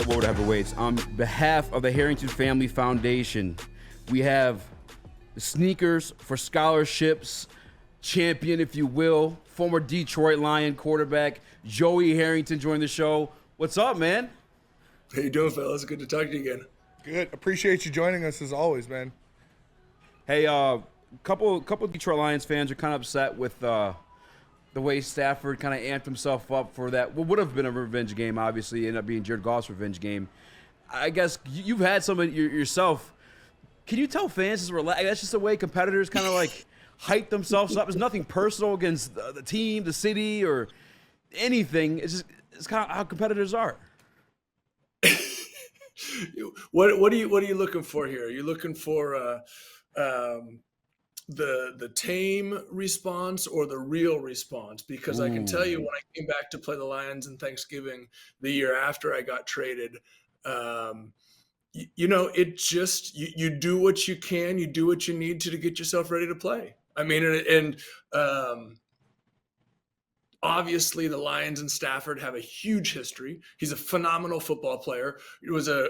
Woodward Heavyweights. On behalf of the Harrington Family Foundation, we have the Sneakers for Scholarships champion, if you will, former Detroit Lion quarterback, Joey Harrington joined the show. What's up, man? How you doing, fellas? Good to talk to you again. Good. Appreciate you joining us as always, man. Hey, couple Detroit Lions fans are kind of upset with the way Stafford kind of amped himself up for that. What would have been a revenge game, obviously, ended up being Jared Goff's revenge game. I guess you've had some of yourself. Can you tell fans to relax? That's just the way competitors kind of like hype themselves up. It's nothing personal against the team, the city, or anything. It's kind of how competitors are. What are you looking for here? Are you looking for the tame response or the real response? Because I can tell you, when I came back to play the Lions in Thanksgiving the year after I got traded, it just you do what you can, you do what you need to get yourself ready to play. I mean, and obviously the Lions and Stafford have a huge history. He's a phenomenal football player. He was a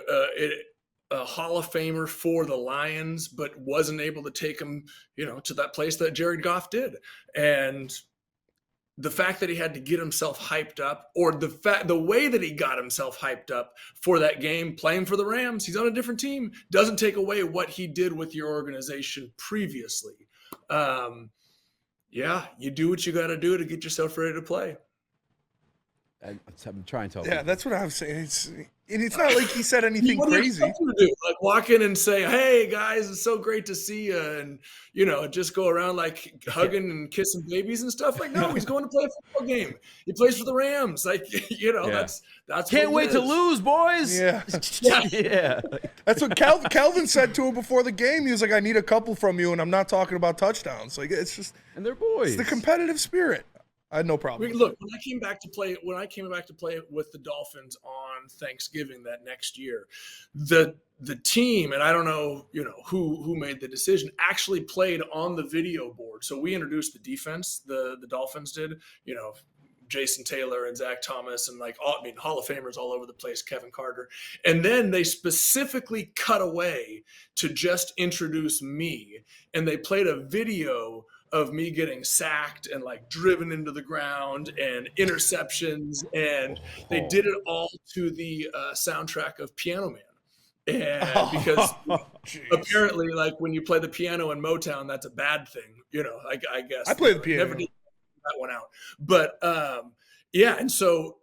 Hall of Famer for the Lions, but wasn't able to take him, to that place that Jared Goff did. And the fact that he had to get himself hyped up, or the way that he got himself hyped up for that game, playing for the Rams, he's on a different team, doesn't take away what he did with your organization previously. You do what you got to do to get yourself ready to play. I'm trying to tell. Yeah, that's what I'm saying. It's not like he said anything crazy. Like walk in and say, "Hey guys, it's so great to see you," and just go around like hugging and kissing babies and stuff. Like, no, he's going to play a football game. He plays for the Rams. Like, that's can't wait to lose, boys. Yeah, yeah. That's what Calvin said to him before the game. He was like, "I need a couple from you, and I'm not talking about touchdowns." Like, it's just, and they're boys. It's the competitive spirit. I had no problem. Look, when I came back to play with the Dolphins on Thanksgiving that next year, the team, and I don't know, who made the decision, actually played on the video board. So we introduced the defense, the Dolphins did, Jason Taylor and Zach Thomas and Hall of Famers all over the place, Kevin Carter. And then they specifically cut away to just introduce me, and they played a video of me getting sacked and driven into the ground and interceptions. And they did it all to the soundtrack of Piano Man. And because apparently when you play the piano in Motown, that's a bad thing, I guess. I play the piano. Never did that one out. But and so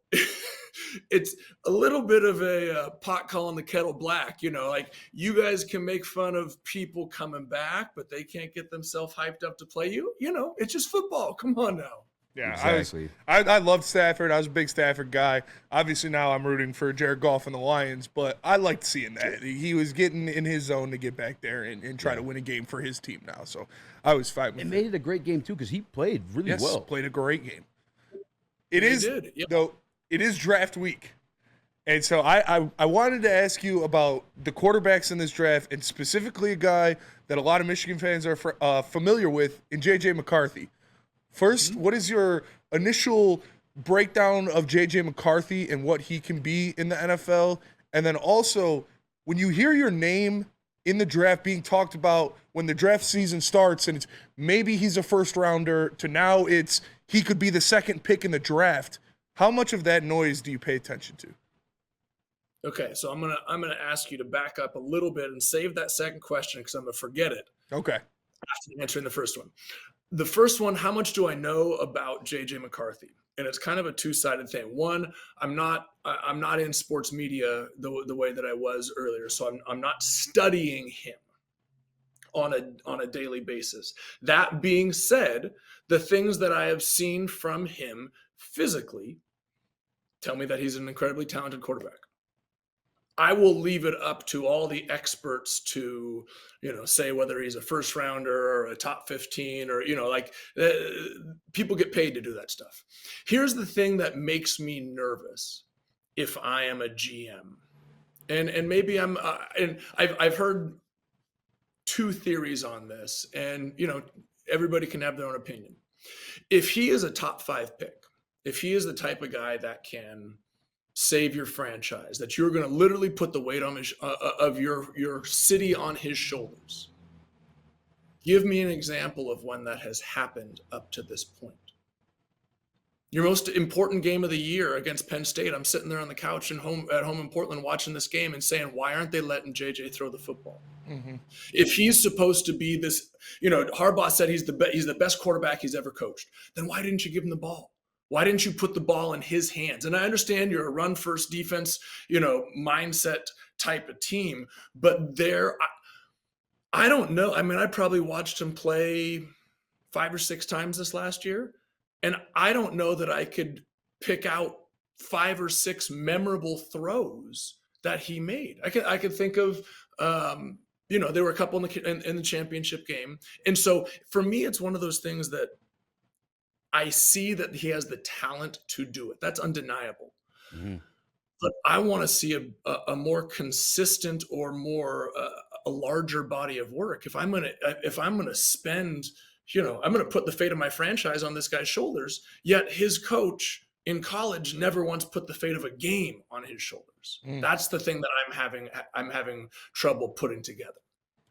it's a little bit of a pot calling the kettle black, you guys can make fun of people coming back, but they can't get themselves hyped up to play you. It's just football. Come on now. Yeah, exactly. I loved Stafford. I was a big Stafford guy. Obviously now I'm rooting for Jared Goff and the Lions, but I liked seeing that. He was getting in his zone to get back there and try to win a game for his team now. So I was fine with it. It made it a great game too because he played really well. Played a great game. It is draft week. And so I wanted to ask you about the quarterbacks in this draft, and specifically a guy that a lot of Michigan fans are familiar with in J.J. McCarthy. First, what is your initial breakdown of J.J. McCarthy and what he can be in the NFL? And then also, when you hear your name in the draft being talked about when the draft season starts and it's maybe he's a first rounder to now it's he could be the second pick in the draft, how much of that noise do you pay attention to? Okay, so I'm gonna ask you to back up a little bit and save that second question because I'm gonna forget it. Okay. After answering the first one. The first one, how much do I know about J.J. McCarthy? And it's kind of a two-sided thing. One, I'm not in sports media the way that I was earlier, so I'm not studying him on a daily basis. That being said, the things that I have seen from him physically tell me that he's an incredibly talented quarterback. I will leave it up to all the experts to, say whether he's a first rounder or a top 15 or, people get paid to do that stuff. Here's the thing that makes me nervous if I am a GM. And maybe I've heard two theories on this, and, everybody can have their own opinion. If he is a top 5 pick, if he is the type of guy that can save your franchise, that you're going to literally put the weight on of your city on his shoulders. Give me an example of when that has happened up to this point. Your most important game of the year against Penn State, I'm sitting there on the couch at home in Portland watching this game and saying, why aren't they letting JJ throw the football? Mm-hmm. If he's supposed to be this, Harbaugh said he's the best quarterback he's ever coached, then why didn't you give him the ball? Why didn't you put the ball in his hands? And I understand you're a run-first defense, mindset type of team, but I don't know. I mean, I probably watched him play 5 or 6 times this last year, and I don't know that I could pick out 5 or 6 memorable throws that he made. I could think of, there were a couple in the championship game. And so for me, it's one of those things that I see that he has the talent to do it. That's undeniable. Mm-hmm. But I want to see a more consistent or more a larger body of work. If I'm gonna spend, I'm gonna put the fate of my franchise on this guy's shoulders. Yet his coach in college never once put the fate of a game on his shoulders. Mm. That's the thing that I'm having trouble putting together.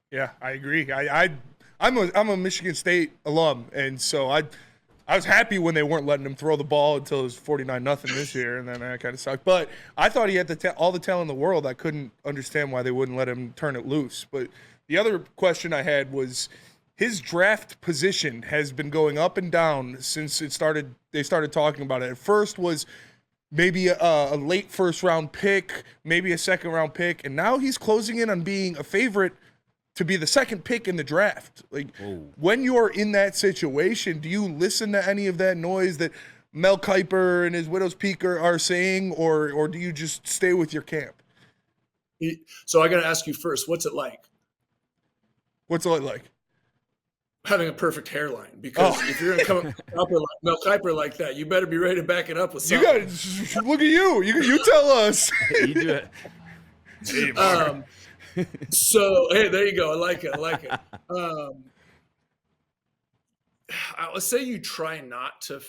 Yeah, I agree. I'm a Michigan State alum, and so I was happy when they weren't letting him throw the ball until it was 49-0 this year, and then that kind of sucked. But I thought he had all the talent in the world. I couldn't understand why they wouldn't let him turn it loose. But the other question I had was his draft position has been going up and down since they started talking about it. At first was maybe a late first-round pick, maybe a second-round pick, and now he's closing in on being a favorite to be the second pick in the draft. When you're in that situation, do you listen to any of that noise that Mel Kiper and his widow's peak are saying, or do you just stay with your camp? So I got to ask you first, what's it like? What's it like? Having a perfect hairline, because if you're going to come up with Mel Kiper like that, you better be ready to back it up with something. You got look at you. You tell us. You do it. So, hey, there you go. I like it. I would say you try not to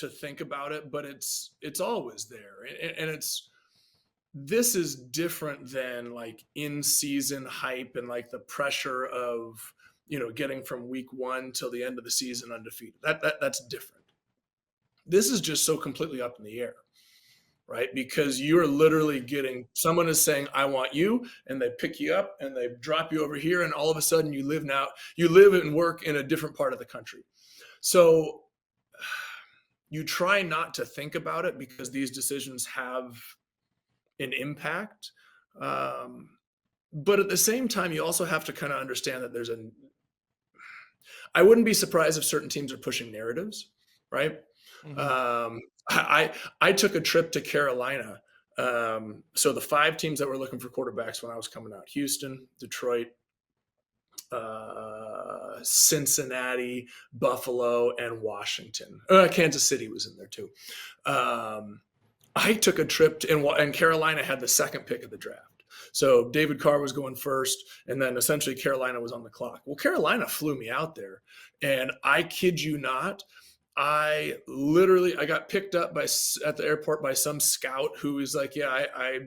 think about it, but it's always there. And this is different than like in-season hype and like the pressure of, getting from week 1 till the end of the season undefeated. That's different. This is just so completely up in the air. Right? Because you're literally someone is saying, I want you, and they pick you up and they drop you over here. And all of a sudden you live and work in a different part of the country. So you try not to think about it because these decisions have an impact. But at the same time, you also have to kind of understand that I wouldn't be surprised if certain teams are pushing narratives, right? Mm-hmm. I took a trip to Carolina. So the 5 teams that were looking for quarterbacks when I was coming out: Houston, Detroit, Cincinnati, Buffalo, and Washington. Kansas City was in there too. I took a trip and Carolina had the second pick of the draft. So David Carr was going first, and then essentially Carolina was on the clock. Well, Carolina flew me out there, and I kid you not, I got picked up at the airport by some scout who was like, yeah, I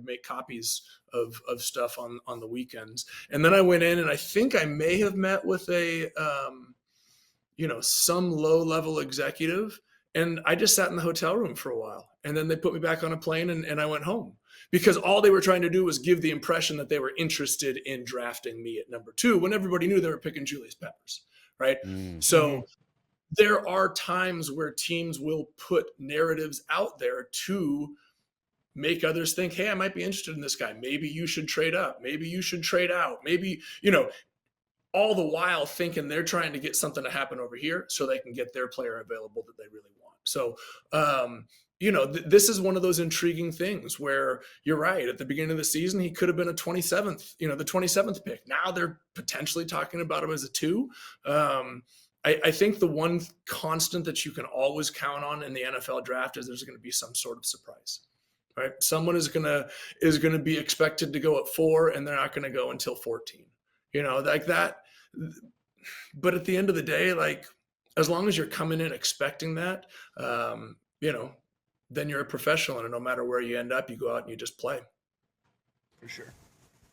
make copies of stuff on the weekends. And then I went in and I think I may have met with some low level executive, and I just sat in the hotel room for a while, and then they put me back on a plane and I went home, because all they were trying to do was give the impression that they were interested in drafting me at number 2 when everybody knew they were picking Julius Peppers. Right. Mm-hmm. So there are times where teams will put narratives out there to make others think, hey, I might be interested in this guy. Maybe you should trade up. Maybe you should trade out. Maybe, all the while thinking they're trying to get something to happen over here so they can get their player available that they really want. So, this is one of those intriguing things where you're right. At the beginning of the season, he could have been the 27th pick. Now they're potentially talking about him as a 2. I think the one constant that you can always count on in the NFL draft is there's going to be some sort of surprise, right? Someone is going to be expected to go at 4, and they're not going to go until 14, like that. But at the end of the day, like, as long as you're coming in expecting that, then you're a professional, and no matter where you end up, you go out and you just play. For sure.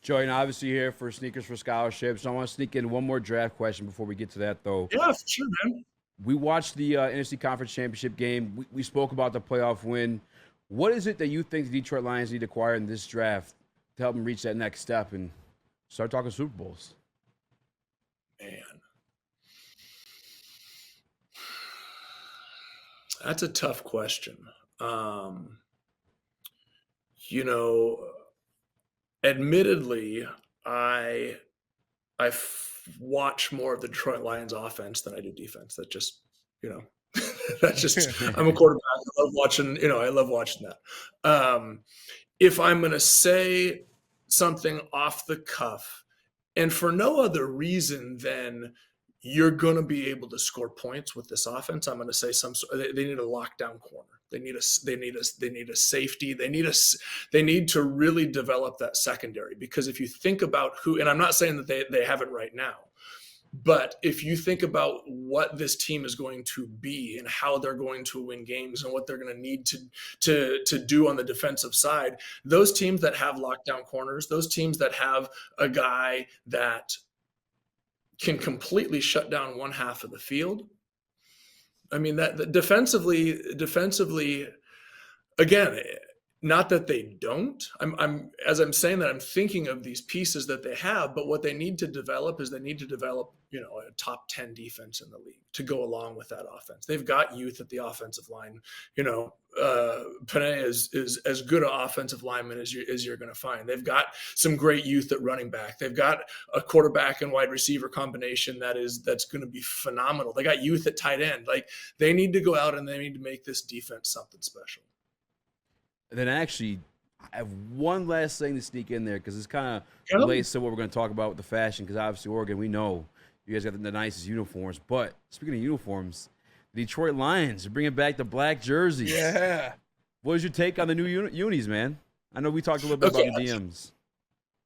Joey, and obviously here for Sneakers for Scholarships. I want to sneak in one more draft question before we get to that, though. Yeah, for sure, man. We watched the NFC Conference Championship game. We spoke about the playoff win. What is it that you think the Detroit Lions need to acquire in this draft to help them reach that next step and start talking Super Bowls? Man. That's a tough question. Admittedly, I watch more of the Detroit Lions offense than I do defense. That just, that's just, I'm a quarterback. I love watching that. If I'm going to say something off the cuff, and for no other reason than you're going to be able to score points with this offense, I'm going to say they need a lockdown corner. They need a safety. They need to really develop that secondary, because if you think about who, and I'm not saying that they have it right now, but if you think about what this team is going to be and how they're going to win games and what they're going to need to do on the defensive side, those teams that have lockdown corners, those teams that have a guy that can completely shut down one half of the field. I mean, that defensively, again, not that they don't. As I'm saying that, I'm thinking of these pieces that they have, but what they need to develop is a top 10 defense in the league to go along with that offense. They've got youth at the offensive line. Panay is as good an offensive lineman as you're going to find. They've got some great youth at running back. They've got a quarterback and wide receiver combination that's going to be phenomenal. They got youth at tight end. Like, they need to go out and they need to make this defense something special. And then actually, I have one last thing to sneak in there, because it's kind of relates to what we're going to talk about with the fashion, because obviously Oregon, we know you guys got the nicest uniforms. But speaking of uniforms, the Detroit Lions are bringing back the black jerseys. Yeah. What is your take on the new unis, man? I know we talked a little bit about the DMs.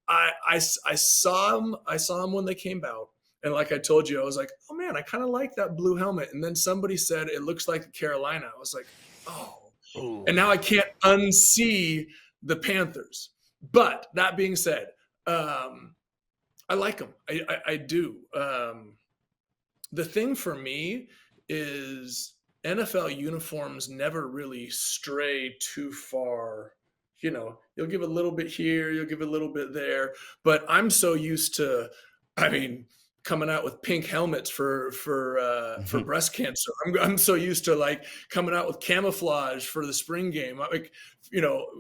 I saw them when they came out. And like I told you, I was like, oh, man, I kind of like that blue helmet. And then somebody said it looks like Carolina. I was like, oh. Ooh. And now I can't unsee the Panthers. But that being said, I like them. I do. The thing for me is NFL uniforms never really stray too far. You'll give a little bit here, you'll give a little bit there. But I'm so used to, coming out with pink helmets for breast cancer. I'm so used to like coming out with camouflage for the spring game.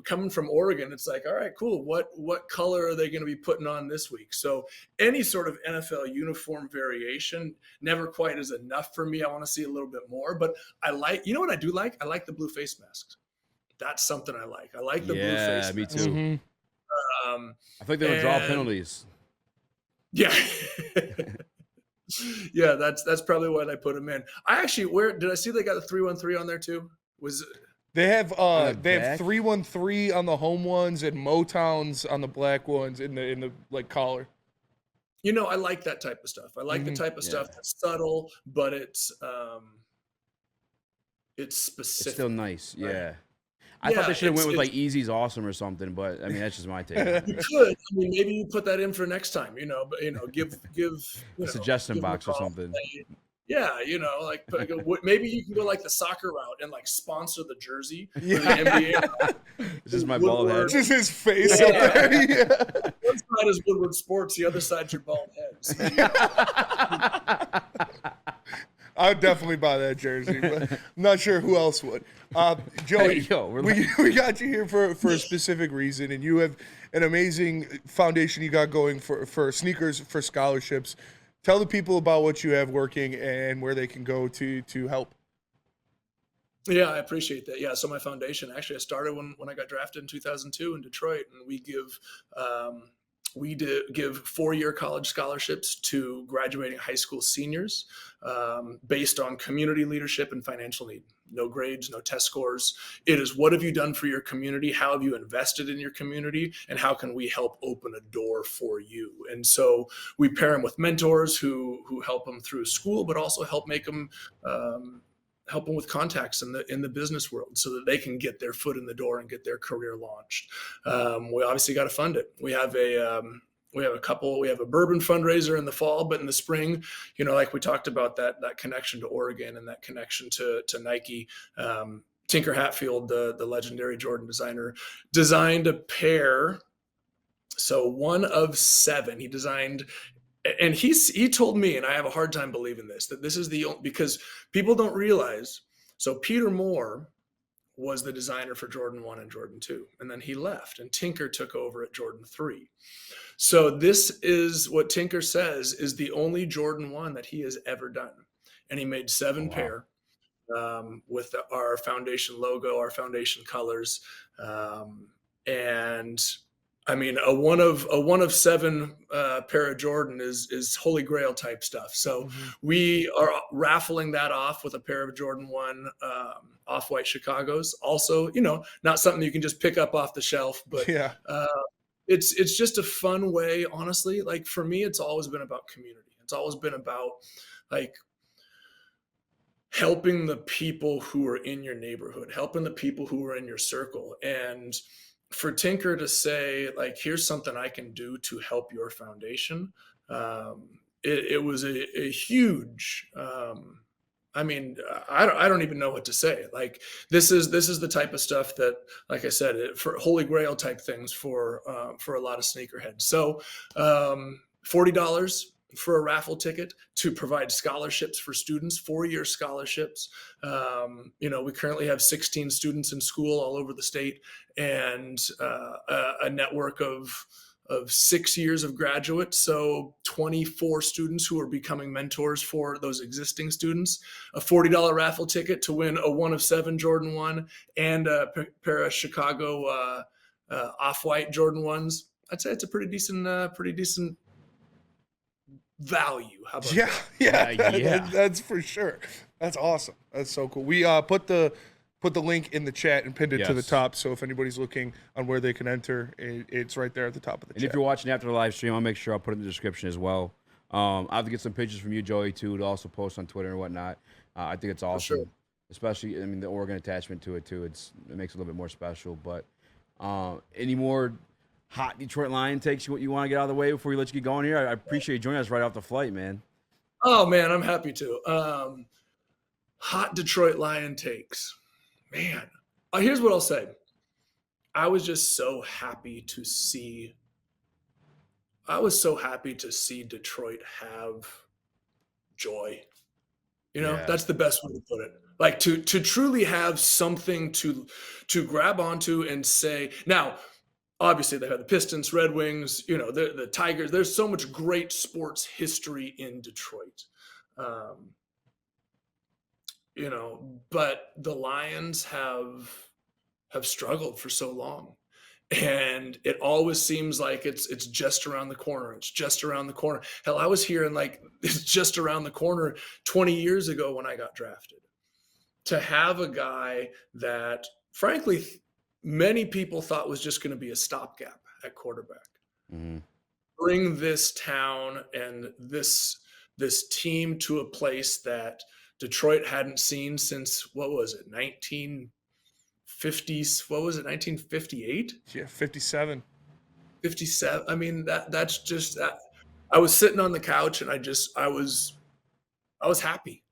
Coming from Oregon, it's like, all right, cool. What color are they going to be putting on this week? So any sort of NFL uniform variation never quite is enough for me. I want to see a little bit more, but I like, what I do like? I like the blue face masks. That's something I like. I like the blue face me masks. too. Mm-hmm. I think they would draw penalties. Yeah. Yeah, that's probably why they put them in. Where did I see they got the 313 on there too? They have 313 on the home ones and Motowns on the black ones in the like collar. I like that type of stuff. I like the type of stuff that's subtle, but it's specific. It's still nice, right? Yeah. I thought they should have went with like Easy's Awesome or something, but that's just my take. You could. Maybe you put that in for next time. But give a suggestion box or something. Yeah, maybe you can go like the soccer route and like sponsor the jersey for the NBA. This is my bald head. This is his face up there. Yeah. One side is Woodward Sports, the other side's your bald head. I would definitely buy that jersey, but I'm not sure who else would. Joey, we got you here for a specific reason, and you have an amazing foundation you got going for Sneakers for Scholarships. Tell the people about what you have working and where they can go to help. Yeah, I appreciate that. Yeah, so my foundation, actually, I started when I got drafted in 2002 in Detroit, and we give 4-year college scholarships to graduating high school seniors based on community leadership and financial need. No grades, no test scores. It is, what have you done for your community? How have you invested in your community? And how can we help open a door for you? And so we pair them with mentors who help them through school, but also help make them help them with contacts in the business world so that they can get their foot in the door and get their career launched. We obviously got to fund it. We have a bourbon fundraiser in the fall, but in the spring, like we talked about, that connection to Oregon and that connection to Nike. Tinker Hatfield, the legendary Jordan designer, designed a pair. So 1 of 7 he designed. And he told me, and I have a hard time believing this, that this is because people don't realize. So Peter Moore was the designer for Jordan 1 and Jordan 2. And then he left and Tinker took over at Jordan 3. So this is what Tinker says is the only Jordan 1 that he has ever done. And he made 7 pair with our foundation logo, our foundation colors. And I mean, a one of 7 pair of Jordan is holy grail type stuff. So we are raffling that off with a pair of Jordan 1 off-white Chicagos. Also, not something you can just pick up off the shelf, but it's just a fun way. Honestly, like for me, it's always been about community. It's always been about like helping the people who are in your neighborhood, helping the people who are in your circle. And for Tinker to say, like, here's something I can do to help your foundation. It was a huge, I don't even know what to say. Like, this is the type of stuff that, like I said, for holy grail type things for a lot of sneakerheads. So, $40 for a raffle ticket to provide scholarships for students, 4-year scholarships. We currently have 16 students in school all over the state, and a network of 6 years of graduates. So 24 students who are becoming mentors for those existing students, a $40 raffle ticket to win a 1 of 7 Jordan 1 and a pair of Chicago off-white Jordan 1s. I'd say it's a pretty decent value. How about that? Yeah. That's for sure. That's awesome. That's so cool. We put the link in the chat and pinned it to the top. So if anybody's looking on where they can enter, it's right there at the top of the chat. And if you're watching after the live stream, I'll make sure I'll put it in the description as well. I have to get some pictures from you, Joey, too, to also post on Twitter and whatnot. I think it's awesome, especially the Oregon attachment to it too. It makes it a little bit more special. But any more hot Detroit Lion takes you want to get out of the way before we let you get going here? I appreciate you joining us right off the flight, man. Oh man, I'm happy to. Hot Detroit Lion takes, man. Here's what I'll say. I was just so happy to see. Detroit have joy. That's the best way to put it. Like to truly have something to grab onto and say. Now, obviously, they have the Pistons, Red Wings, the Tigers. There's so much great sports history in Detroit. But the Lions have struggled for so long. And it always seems like it's just around the corner. It's just around the corner. Hell, I was hearing like it's just around the corner 20 years ago when I got drafted. To have a guy that, frankly, many people thought was just going to be a stopgap at quarterback. Mm-hmm. Bring this town and this team to a place that Detroit hadn't seen since, what was it, 1950s? What was it, 1958? Yeah, 57. 57. I mean, that's just that. I was sitting on the couch and I was happy.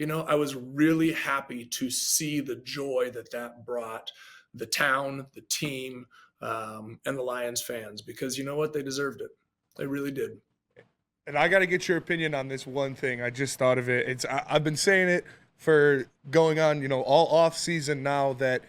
I was really happy to see the joy that brought the town, the team, and the Lions fans, because you know what? They deserved it. They really did. And I got to get your opinion on this one thing. I just thought of it. I've been saying it for going on, all off season now that,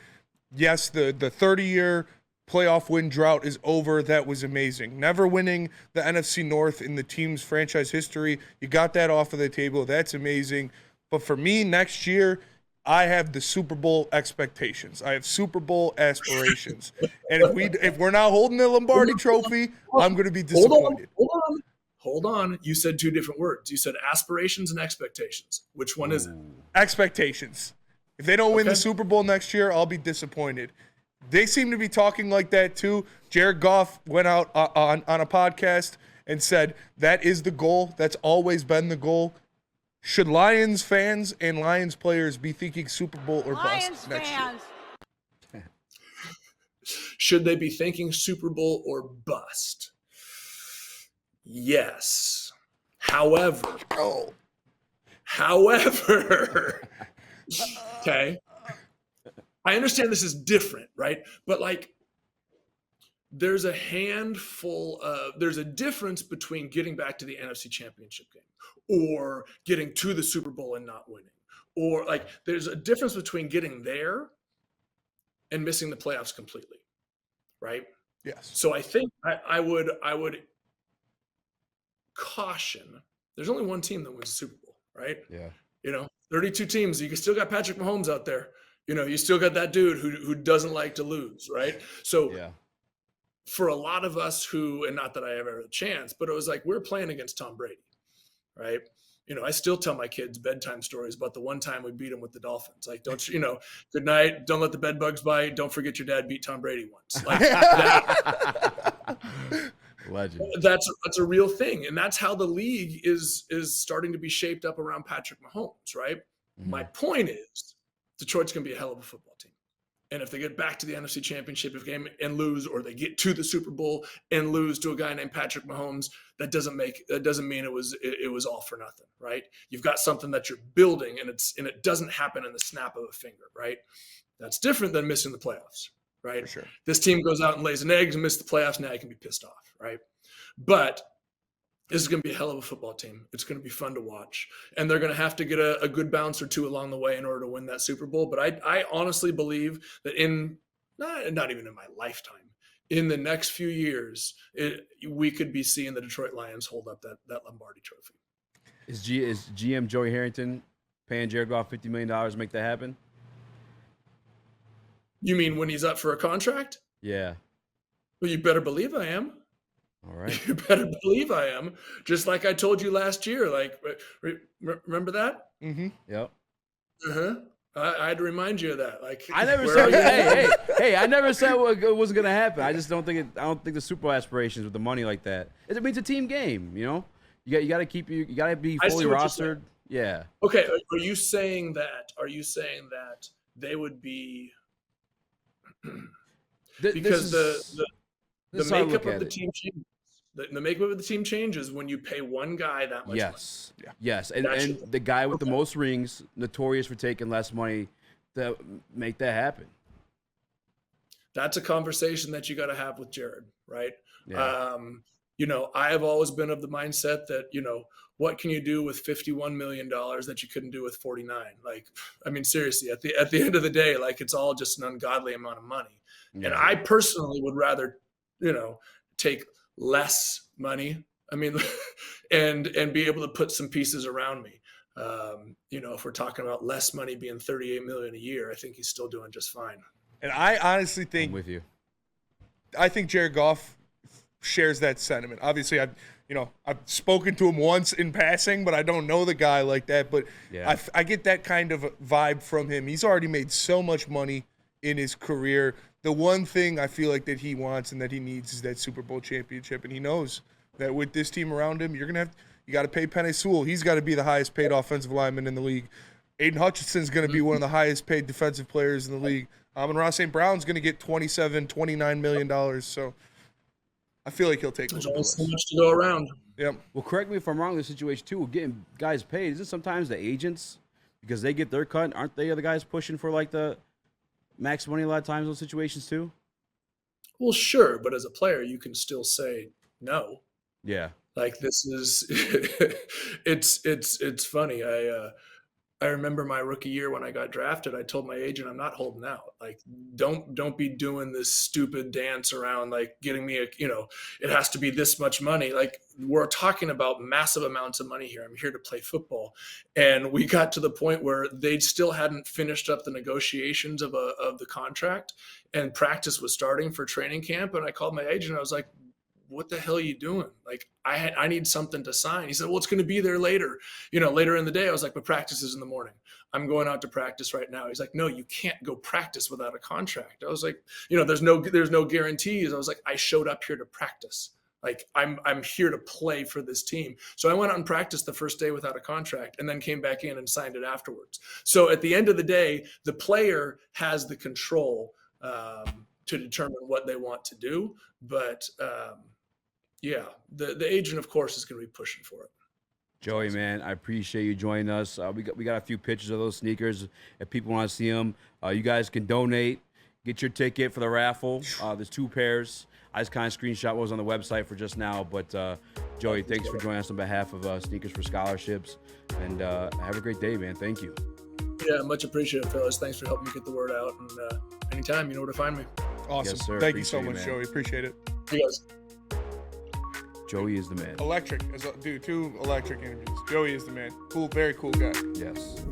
yes, the 30-year playoff win drought is over. That was amazing. Never winning the NFC North in the team's franchise history. You got that off of the table. That's amazing. But for me, next year, I have the Super Bowl expectations. I have Super Bowl aspirations. And if we're not holding the Lombardi trophy, I'm going to be disappointed. Hold on. You said 2 different words. You said aspirations and expectations. Which one is it? Expectations. If they don't win the Super Bowl next year, I'll be disappointed. They seem to be talking like that too. Jared Goff went out on a podcast and said that is the goal. That's always been the goal. Should Lions fans and Lions players be thinking Super Bowl or bust next year? Should they be thinking Super Bowl or bust? Yes. However, okay, I understand this is different, right? But like, there's a difference between getting back to the NFC Championship game or getting to the Super Bowl and not winning. Or like, there's a difference between getting there and missing the playoffs completely, right? Yes. So I think I would caution. There's only one team that wins the Super Bowl, right? Yeah. 32 teams. You still got Patrick Mahomes out there. You still got that dude who doesn't like to lose, right? So Yeah. for a lot of us and not that I ever had a chance, but it was like we're playing against Tom Brady, right? I still tell my kids bedtime stories about the one time we beat him with the Dolphins. Like, good night. Don't let the bed bugs bite. Don't forget your dad beat Tom Brady once. Like that. Legend. That's a real thing. And that's how the league is starting to be shaped up around Patrick Mahomes, right? Mm-hmm. My point is Detroit's going to be a hell of a football team. And if they get back to the NFC Championship game and lose, or they get to the Super Bowl and lose to a guy named Patrick Mahomes, that doesn't mean it was all for nothing, right? You've got something that you're building, and it doesn't happen in the snap of a finger, right? That's different than missing the playoffs, right? For sure. This team goes out and lays an egg and misses the playoffs. Now you can be pissed off, right? But this is going to be a hell of a football team. It's going to be fun to watch. And they're going to have to get a good bounce or two along the way in order to win that Super Bowl. But I honestly believe that not even in my lifetime, in the next few years, we could be seeing the Detroit Lions hold up that Lombardi trophy. Is GM Joey Harrington paying Jared Goff $50 million to make that happen? You mean when he's up for a contract? Yeah. Well, you better believe I am. All right. You better believe I am. Just like I told you last year. Like, remember that? Mm-hmm. Yep. Uh-huh. I had to remind you of that. Like, I never said. hey! I never said what was going to happen. I just don't think I don't think the Super Bowl aspirations with the money like that. It means a team game. You got to you got to be fully rostered. Yeah. Okay. Are you saying that they would be because the makeup of the team changes. The makeup of the team changes when you pay one guy that much money. Yes. And the guy with the most rings, notorious for taking less money, to make that happen. That's a conversation that you got to have with Jared, right? Yeah. I have always been of the mindset that, what can you do with $51 million that you couldn't do with 49? Like, I mean, seriously, at the end of the day, like, it's all just an ungodly amount of money. Yeah. And I personally would rather, take less money. I mean, and be able to put some pieces around me. If we're talking about less money being $38 million a year, I think he's still doing just fine. And I honestly think I'm with you. I think Jared Goff shares that sentiment. Obviously, I've spoken to him once in passing, but I don't know the guy like that. But yeah. I get that kind of vibe from him. He's already made so much money in his career. The one thing I feel like that he wants and that he needs is that Super Bowl championship. And he knows that with this team around him, you got to pay Penei Sewell. He's got to be the highest paid offensive lineman in the league. Aiden Hutchinson's going to be one of the highest paid defensive players in the league. Amon-Ra St. Brown's going to get $29 million. So I feel like he'll take There's always so much to go around. Yep. Well, correct me if I'm wrong in this situation too. Getting guys paid, is it sometimes the agents, because they get their cut? Aren't they the guys pushing for like the max money a lot of times in those situations too? Well, sure, but as a player, you can still say no. Yeah. Like, this is it's funny. I remember my rookie year when I got drafted, I told my agent, I'm not holding out. Like, don't be doing this stupid dance around, like, getting me it has to be this much money. Like, we're talking about massive amounts of money here. I'm here to play football. And we got to the point where they still hadn't finished up the negotiations of the contract, and practice was starting for training camp. And I called my agent. I was like, what the hell are you doing? Like, I need something to sign. He said, well, it's going to be there later, later in the day. I was like, but practice is in the morning. I'm going out to practice right now. He's like, no, you can't go practice without a contract. I was like, there's no guarantees. I was like, I showed up here to practice. Like I'm here to play for this team. So I went out and practiced the first day without a contract and then came back in and signed it afterwards. So at the end of the day, the player has the control to determine what they want to do. But yeah, the agent, of course, is going to be pushing for it. Joey, man, I appreciate you joining us. We got a few pictures of those sneakers. If people want to see them, you guys can donate. Get your ticket for the raffle. There's 2 pairs. I just kind of screenshot what was on the website for just now. But Joey, thanks for joining us on behalf of Sneakers for Scholarships. And have a great day, man. Thank you. Yeah, much appreciated, fellas. Thanks for helping me get the word out. And anytime, you know where to find me. Awesome. Yes, sir. Thank you so Appreciate much, it, man. Joey. Appreciate it. See you guys. Dude is the man. Electric. Dude, 2 electric interviews. Joey is the man. Cool, very cool guy. Yes.